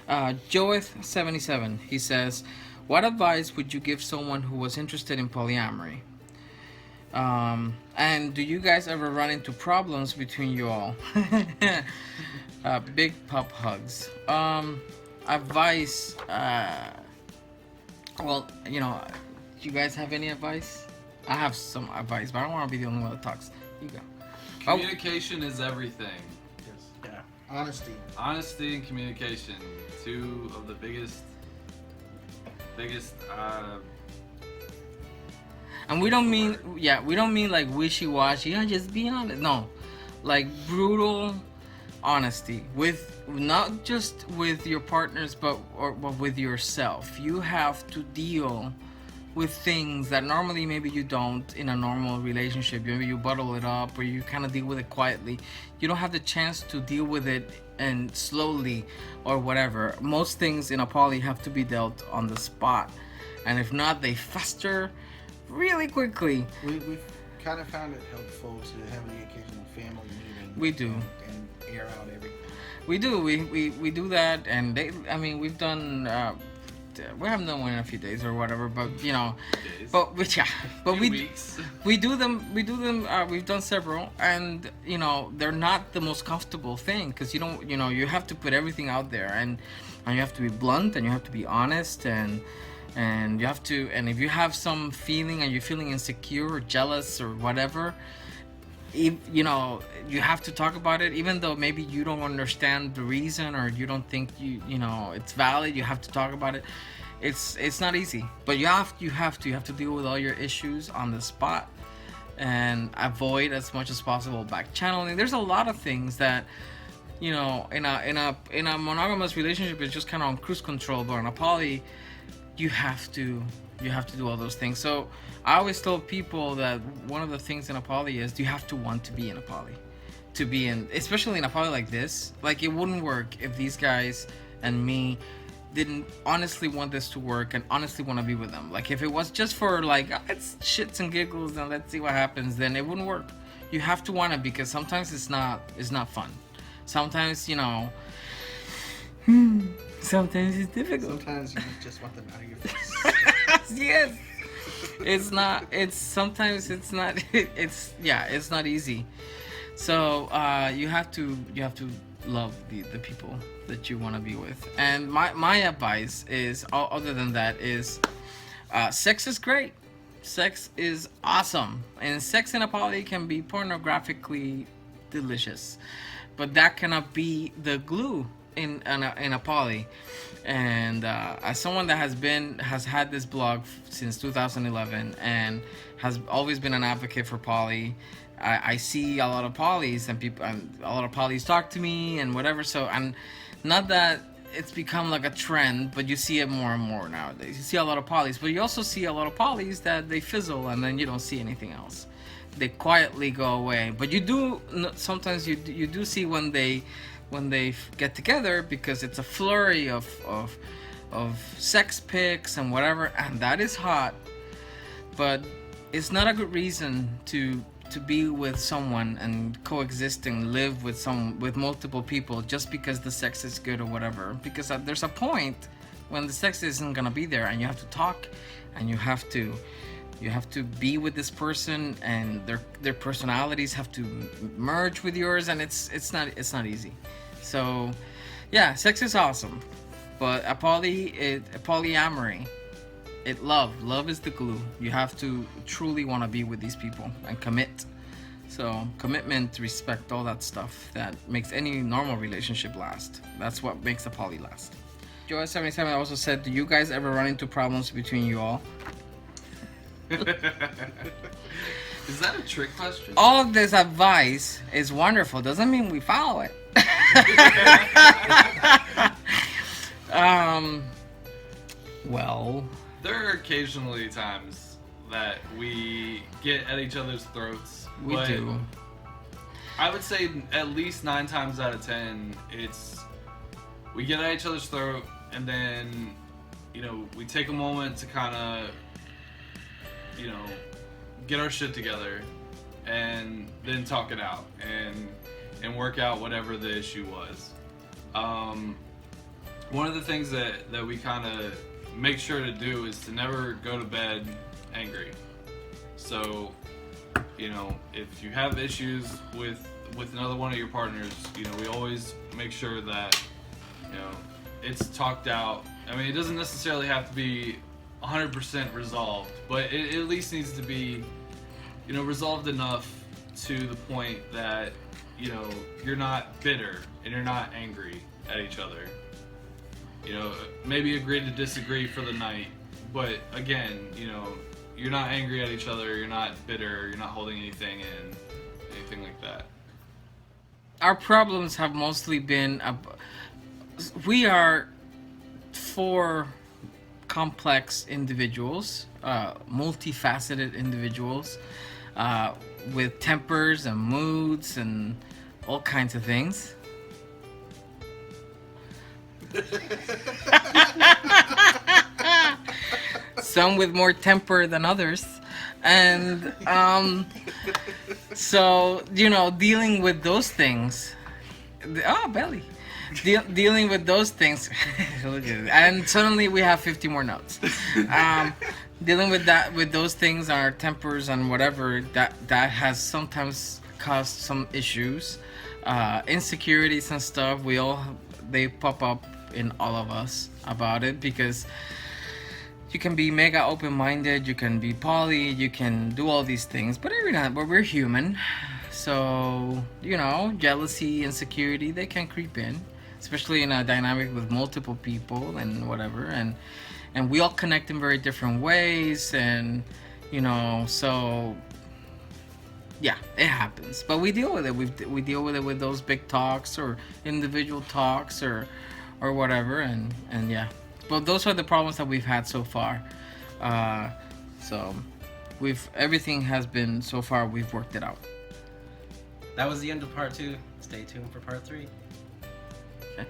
Joeth77, he says, what advice would you give someone who was interested in polyamory? And do you guys ever run into problems between you all? Big pup hugs. Advice. Well, do you guys have any advice? I have some advice, but I don't want to be the only one that talks. You go. Communication is everything. Yes. Yeah. Honesty. Honesty and communication, two of the biggest. And we don't mean, we don't mean like wishy-washy. Just be honest. No, like brutal honesty with not just with your partners, but with yourself. You have to deal with things that normally maybe you don't in a normal relationship. Maybe you bottle it up or you kind of deal with it quietly. You don't have the chance to deal with it and slowly or whatever. Most things in a poly have to be dealt on the spot, and if not, they fester really quickly. We've kind of found it helpful to have the occasional family meeting. We do. And air out everything. We do. We do that, and we've done. We haven't done one in a few days or whatever, but Days. but Weeks. we do them. We've done several, and they're not the most comfortable thing because you have to put everything out there, and you have to be blunt, and you have to be honest, and you have to, and if you have some feeling and you're feeling insecure or jealous or whatever, you have to talk about it, even though maybe you don't understand the reason or you don't think it's valid. You have to talk about it. It's not easy, but you have to deal with all your issues on the spot and avoid as much as possible back channeling. There's a lot of things that in a monogamous relationship is just kind of on cruise control, but in a poly you have to do all those things. So I always tell people that one of the things in a poly is you have to want to be in a poly, especially in a poly like this. Like, it wouldn't work if these guys and me didn't honestly want this to work and honestly want to be with them. Like, if it was just for like, it's shits and giggles and let's see what happens, then it wouldn't work. You have to want it, because sometimes it's not fun. Sometimes sometimes it's difficult. Sometimes you just want them out of your face. Yes. It's not it's not easy. So you have to love the people that you want to be with. And my advice is, other than that, is sex is great. Sex is awesome, and sex in a poly can be pornographically delicious, but that cannot be the glue in a poly. And as someone that has had this blog since 2011 and has always been an advocate for poly, I see a lot of polys and people, and a lot of polys talk to me and whatever. So, and not that it's become like a trend, but you see it more and more nowadays. You see a lot of polys, but you also see a lot of polys that they fizzle and then you don't see anything else. They quietly go away. But you do sometimes you do see when they get together, because it's a flurry of sex pics and whatever, and that is hot. But it's not a good reason to be with someone and coexist and live with multiple people just because the sex is good or whatever. Because there's a point when the sex isn't gonna be there, and you have to talk, and you have to be with this person, and their personalities have to merge with yours, and it's not easy. So yeah, sex is awesome, but a polyamory, love is the glue. You have to truly want to be with these people and commit. So commitment, respect, all that stuff that makes any normal relationship last. That's what makes a poly last. Joy77 also said, do you guys ever run into problems between you all? Is that a trick question? All of this advice is wonderful. Doesn't mean we follow it. Well, there are occasionally times that we get at each other's throats. We do. I would say at least 9 times out of 10, we get at each other's throat, and then we take a moment to kind of get our shit together, and then talk it out and work out whatever the issue was. one of the things that we kind of make sure to do is to never go to bed angry. So, you know, if you have issues with another one of your partners, you know, we always make sure that, you know, it's talked out. I mean, it doesn't necessarily have to be 100% resolved, but it at least needs to be, you know, resolved enough to the point that, you know, you're not bitter and you're not angry at each other. You know, maybe agree to disagree for the night, but again, you know, you're not angry at each other, you're not bitter, you're not holding anything in, anything like that. Our problems have mostly been we are 4 complex individuals, multifaceted individuals, with tempers and moods and all kinds of things. Some with more temper than others, and so, you know, dealing with those things. Oh, belly. Dealing with those things, and suddenly we have 50 more notes. Dealing with those things, our tempers and whatever, that has sometimes caused some issues, insecurities and stuff. They pop up in all of us about it, because you can be mega open-minded, you can be poly, you can do all these things, but we're human. So, you know, jealousy, insecurity, they can creep in, especially in a dynamic with multiple people and whatever, and we all connect in very different ways, and, you know, so yeah, it happens. But we deal with it. We deal with it with those big talks or individual talks or whatever, and yeah. But those are the problems that we've had so far. So everything has been, so far we've worked it out. That was the end of part 2. Stay tuned for part 3. Okay.